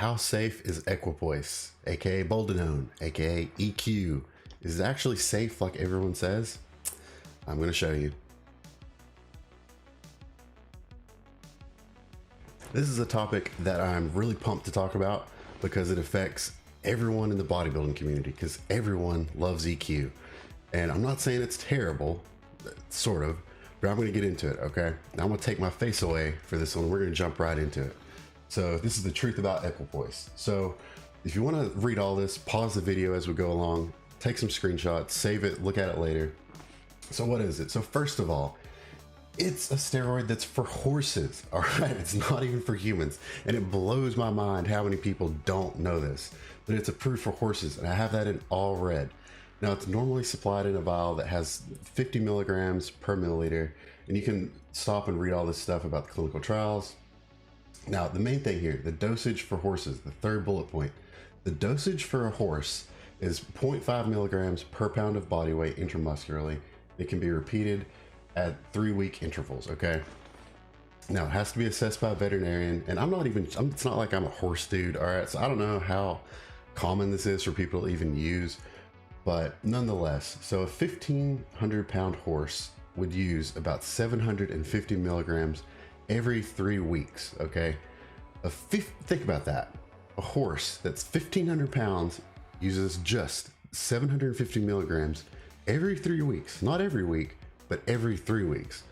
how safe is Equipoise, aka Boldenone, aka EQ? Is it actually safe like everyone says? I'm going to show you. This is a topic that I'm really pumped to talk about because it affects everyone in the bodybuilding community, because everyone loves EQ. And I'm not saying it's terrible, sort of, but I'm going to get into it, okay? Now I'm going to take my face away for this one. We're going to jump right into it. So this is the truth about Equipoise. So if you want to read all this, pause the video as we go along, take some screenshots, save it, look at it later. So what is it? So first of all, it's a steroid that's for horses, all right? It's not even for humans. And it blows my mind how many people don't know this, but it's approved for horses. And I have that in all red. Now it's normally supplied in a vial that has 50 milligrams per milliliter. And you can stop and read all this stuff about the clinical trials. Now, the main thing here, the dosage for horses, the third bullet point, the dosage for a horse is 0.5 milligrams per pound of body weight intramuscularly. It can be repeated at 3-week intervals, okay? Now, it has to be assessed by a veterinarian, and it's not like I'm a horse dude, all right? So I don't know how common this is for people to even use, but nonetheless, so a 1,500 pound horse would use about 750 milligrams every 3 weeks, okay? Think about that. A horse that's 1,500 pounds uses just 750 milligrams every 3 weeks, not every week, but every 3 weeks,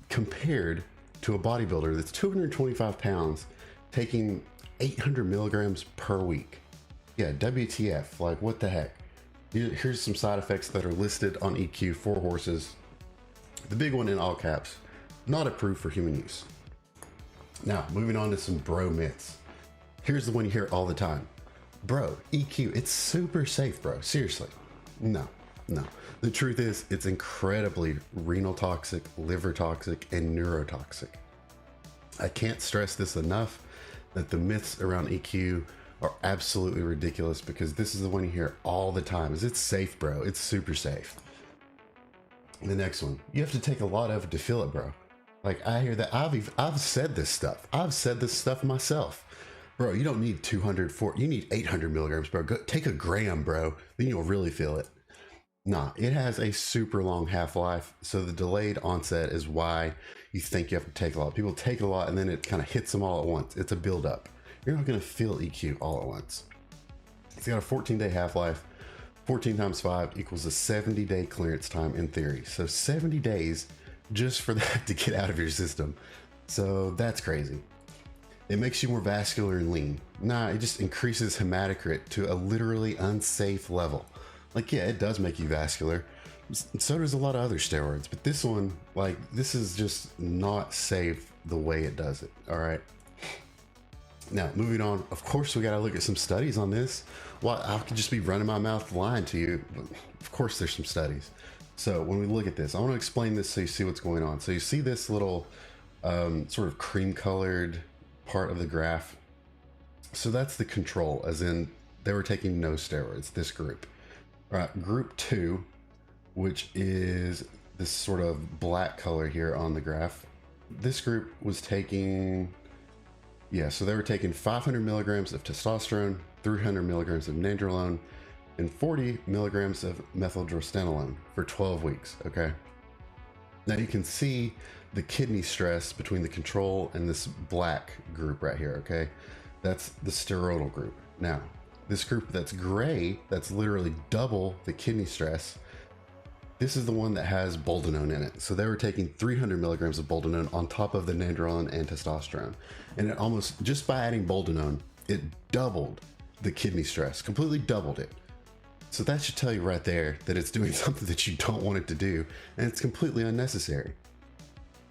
compared to a bodybuilder that's 225 pounds taking 800 milligrams per week. Yeah, WTF, like what the heck? Here's some side effects that are listed on EQ for horses. The big one in all caps, not approved for human use. Now, moving on to some bro myths. Here's the one you hear all the time. Bro, EQ, it's super safe, bro. Seriously. No. The truth is, it's incredibly renal toxic, liver toxic, and neurotoxic. I can't stress this enough that the myths around EQ are absolutely ridiculous, because this is the one you hear all the time. It's safe, bro. It's super safe. The next one, you have to take a lot of it to feel it, bro. Like, I hear that. I've said this stuff. I've said this stuff myself. Bro, you don't need 240, you need 800 milligrams, bro. Go take a gram, bro. Then you'll really feel it. Nah, it has a super long half-life, so the delayed onset is why you think you have to take a lot. People take a lot and then it kind of hits them all at once. It's a build-up. You're not going to feel EQ all at once. It's got a 14-day half-life. 14 times 5 equals a 70-day clearance time in theory. So 70 days just for that to get out of your system. So that's crazy. It makes you more vascular and lean. Nah, it just increases hematocrit to a literally unsafe level. Like, yeah, it does make you vascular. So does a lot of other steroids, but this one, like, this is just not safe the way it does it, all right? Now, moving on, of course, we got to look at some studies on this. Well, I could just be running my mouth lying to you, but of course there's some studies. So when we look at this, I want to explain this so you see what's going on. So you see this little sort of cream colored part of the graph. So that's the control, as in they were taking no steroids, this group. All right, group 2, which is this sort of black color here on the graph. This group was taking, so they were taking 500 milligrams of testosterone, 300 milligrams of nandrolone, and 40 milligrams of methyldrostanolone for 12 weeks, okay? Now you can see the kidney stress between the control and this black group right here, okay? That's the steroidal group. Now, this group that's gray, that's literally double the kidney stress, this is the one that has Boldenone in it. So they were taking 300 milligrams of Boldenone on top of the nandrolone and testosterone. And it almost, just by adding Boldenone, it doubled the kidney stress, completely doubled it. So that should tell you right there that it's doing something that you don't want it to do, and it's completely unnecessary.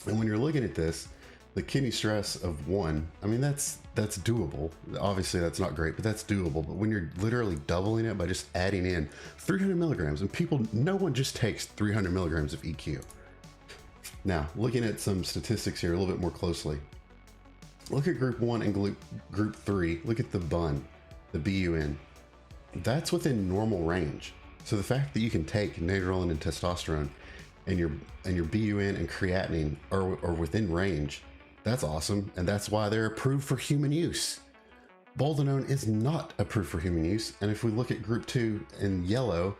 And when you're looking at this, the kidney stress of 1, I mean, that's doable. Obviously that's not great, but that's doable. But when you're literally doubling it by just adding in 300 milligrams, and no one just takes 300 milligrams of EQ. Now, looking at some statistics here a little bit more closely, look at group 1 and group 3, look at the BUN, the BUN. That's within normal range. So the fact that you can take nandrolone and testosterone and your BUN and creatinine are within range, that's awesome, and that's why they're approved for human use. Boldenone is not approved for human use, and if we look at group 2 in yellow,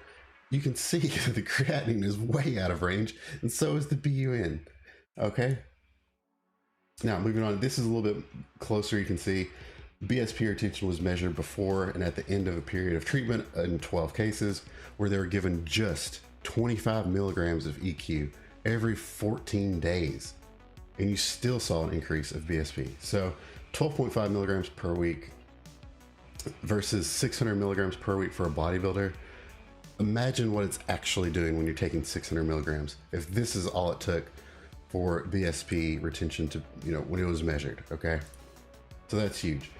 you can see the creatinine is way out of range, and so is the BUN. Okay, now moving on, this is a little bit closer. You can see BSP retention was measured before and at the end of a period of treatment in 12 cases, where they were given just 25 milligrams of EQ every 14 days, and you still saw an increase of BSP. So 12.5 milligrams per week versus 600 milligrams per week for a bodybuilder. Imagine what it's actually doing when you're taking 600 milligrams. If this is all it took for BSP retention to, when it was measured, okay? So that's huge.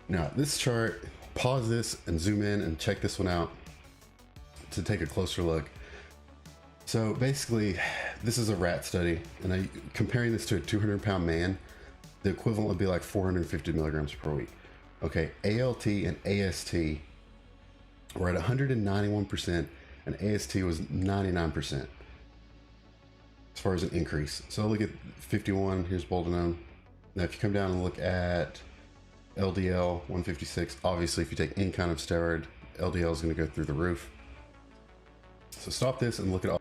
Now this chart, pause this and zoom in and check this one out to take a closer look. So basically, this is a rat study, and comparing this to a 200-pound man, the equivalent would be like 450 milligrams per week. Okay, ALT and AST were at 191%, and AST was 99% as far as an increase. So look at 51, here's Boldenone. Now if you come down and look at LDL 156, obviously if you take any kind of steroid, LDL is going to go through the roof. So stop this and look at all